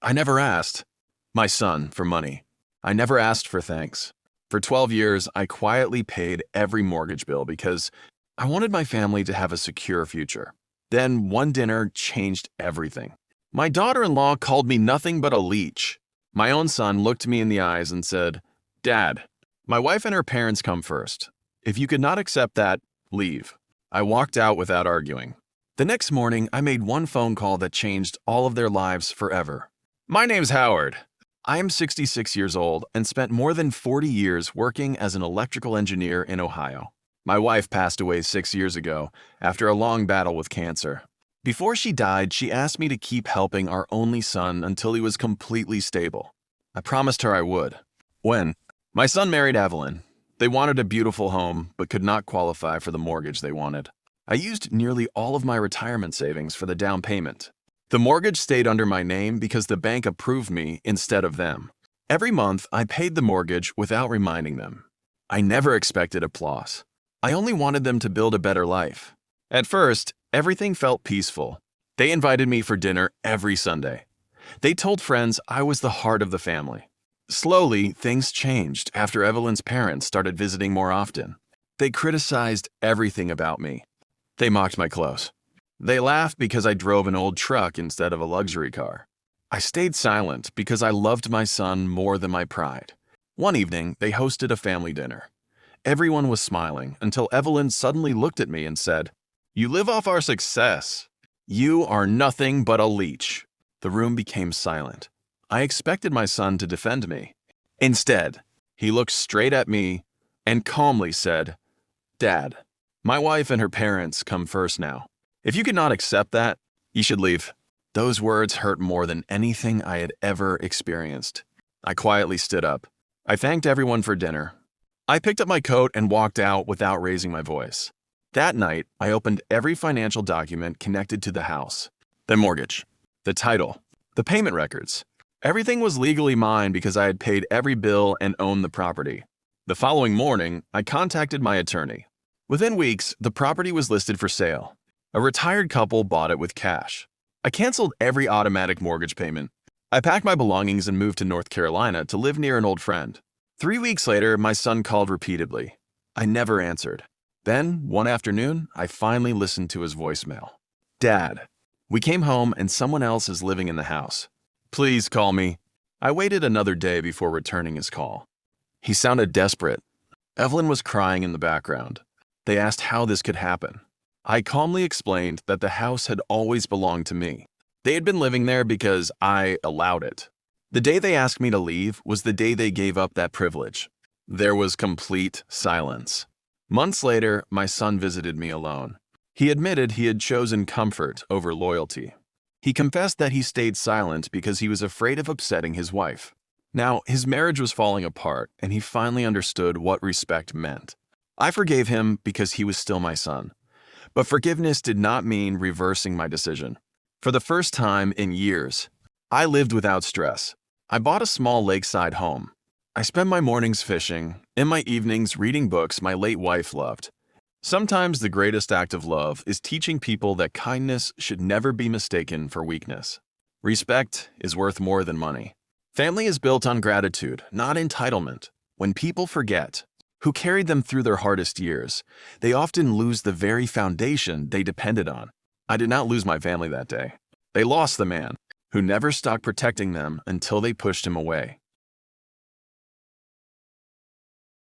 I never asked my son for money. I never asked for thanks. For 12 years, I quietly paid every mortgage bill because I wanted my family to have a secure future. Then one dinner changed everything. My daughter-in-law called me nothing but a leech. My own son looked me in the eyes and said, "Dad, my wife and her parents come first. If you could not accept that, leave." I walked out without arguing. The next morning, I made one phone call that changed all of their lives forever. My name's Howard. I am 66 years old and spent more than 40 years working as an electrical engineer in Ohio. My wife passed away 6 years ago after a long battle with cancer. Before she died, she asked me to keep helping our only son until he was completely stable. I promised her I would. When my son married Evelyn, they wanted a beautiful home but could not qualify for the mortgage they wanted. I used nearly all of my retirement savings for the down payment. The mortgage stayed under my name because the bank approved me instead of them. Every month, I paid the mortgage without reminding them. I never expected applause. I only wanted them to build a better life. At first, everything felt peaceful. They invited me for dinner every Sunday. They told friends I was the heart of the family. Slowly, things changed after Evelyn's parents started visiting more often. They criticized everything about me. They mocked my clothes. They laughed because I drove an old truck instead of a luxury car. I stayed silent because I loved my son more than my pride. One evening, they hosted a family dinner. Everyone was smiling until Evelyn suddenly looked at me and said, "You live off our success. You are nothing but a leech." The room became silent. I expected my son to defend me. Instead, he looked straight at me and calmly said, "Dad, my wife and her parents come first now. If you cannot accept that, you should leave." Those words hurt more than anything I had ever experienced. I quietly stood up. I thanked everyone for dinner. I picked up my coat and walked out without raising my voice. That night, I opened every financial document connected to the house. The mortgage, the title, the payment records. Everything was legally mine because I had paid every bill and owned the property. The following morning, I contacted my attorney. Within weeks, the property was listed for sale. A retired couple bought it with cash. I canceled every automatic mortgage payment. I packed my belongings and moved to North Carolina to live near an old friend. 3 weeks later, my son called repeatedly. I never answered. Then, one afternoon, I finally listened to his voicemail. "Dad, we came home and someone else is living in the house. Please call me." I waited another day before returning his call. He sounded desperate. Evelyn was crying in the background. They asked how this could happen. I calmly explained that the house had always belonged to me. They had been living there because I allowed it. The day they asked me to leave was the day they gave up that privilege. There was complete silence. Months later, my son visited me alone. He admitted he had chosen comfort over loyalty. He confessed that he stayed silent because he was afraid of upsetting his wife. Now, his marriage was falling apart, and he finally understood what respect meant. I forgave him because he was still my son. But forgiveness did not mean reversing my decision. For the first time in years, I lived without stress. I bought a small lakeside home. I spent my mornings fishing, and my evenings reading books my late wife loved. Sometimes the greatest act of love is teaching people that kindness should never be mistaken for weakness. Respect is worth more than money. Family is built on gratitude, not entitlement. When people forget who carried them through their hardest years, they often lose the very foundation they depended on. I did not lose my family that day. They lost the man who never stopped protecting them until they pushed him away.